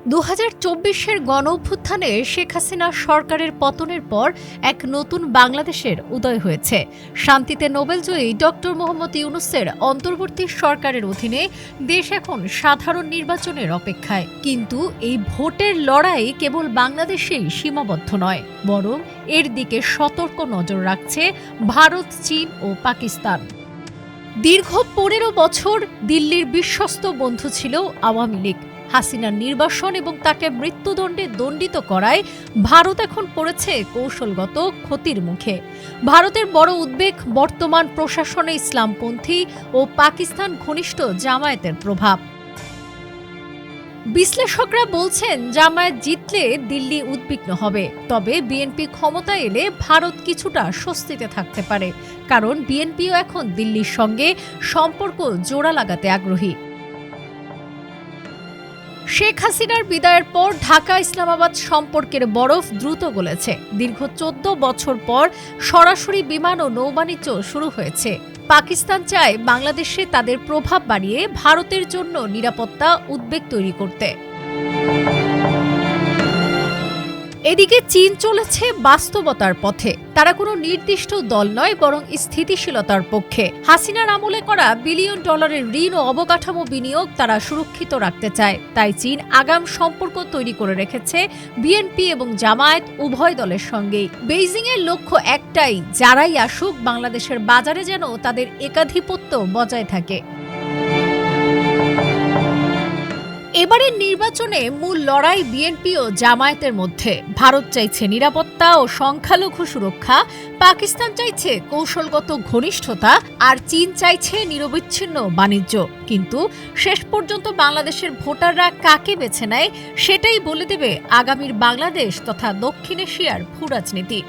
2024-এর গণঅভ্যুত্থানে শেখ হাসিনা সরকারের পতনের পর এক নতুন বাংলাদেশের উদয় হয়েছে। শান্তিতে নোবেলজয়ী ডক্টর মোহাম্মদ ইউনূসের অন্তর্বর্তী সরকারের অধীনে দেশ এখন সাধারণ নির্বাচনের অপেক্ষায়। কিন্তু এই ভোটের লড়াই কেবল বাংলাদেশেই সীমাবদ্ধ নয়, বরং এর দিকে সতর্ক নজর রাখছে ভারত, চীন ও পাকিস্তান। দীর্ঘ 15 বছর দিল্লির বিশ্বস্ত বন্ধু ছিল আওয়ামী লীগ। হাসিনার নির্বাসন এবং তাকে মৃত্যুদণ্ডে দণ্ডিত করায় ভারত এখন পড়েছে কৌশলগত ক্ষতির মুখে। ভারতের বড় উদ্বেগ বর্তমান প্রশাসনে ইসলামপন্থী ও পাকিস্তান ঘনিষ্ঠ জামায়াতের প্রভাব। বিশ্লেষকরা বলছেন, জামায়াত জিতলে দিল্লি উদ্বিগ্ন হবে, তবে বিএনপি ক্ষমতায় এলে ভারত কিছুটা স্বস্তিতে থাকতে পারে, কারণ বিএনপিও এখন দিল্লির সঙ্গে সম্পর্ক জোড়া লাগাতে আগ্রহী। শেখ হাসিনার বিদায়ের পর ঢাকা ইসলামাবাদ সম্পর্কের বরফ দ্রুত গলেছে। দীর্ঘ 14 বছর পর সরাসরি বিমান ও নৌবাণিজ্য শুরু হয়েছে। পাকিস্তান চায় বাংলাদেশে তাদের প্রভাব বাড়িয়ে ভারতের জন্য নিরাপত্তা উদ্বেগ তৈরি করতে। এদিকে চীন চলেছে বাস্তবতার পথে। তারা কোনো নির্দিষ্ট দল নয়, বরং স্থিতিশীলতার পক্ষে। হাসিনার আমলে করা বিলিয়ন ডলারের ঋণ ও অবকাঠামো বিনিয়োগ তারা সুরক্ষিত রাখতে চায়। তাই চীন আগাম সম্পর্ক তৈরি করে রেখেছে বিএনপি এবং জামায়াত উভয় দলের সঙ্গেই। বেইজিংয়ের লক্ষ্য একটাই, যারাই আসুক বাংলাদেশের বাজারে যেন তাদের একাধিপত্য বজায় থাকে। এবারের নির্বাচনে মূল লড়াই বিএনপি ও জামায়াতের মধ্যে। ভারত চাইছে নিরাপত্তা ও সংখ্যালঘু সুরক্ষা, পাকিস্তান চাইছে কৌশলগত ঘনিষ্ঠতা, আর চীন চাইছে নিরবিচ্ছিন্ন বাণিজ্য। কিন্তু শেষ পর্যন্ত বাংলাদেশের ভোটাররা কাকে বেছে নেয়, সেটাই বলে দেবে আগামীর বাংলাদেশ তথা দক্ষিণ এশিয়ার ভূরাজনীতি।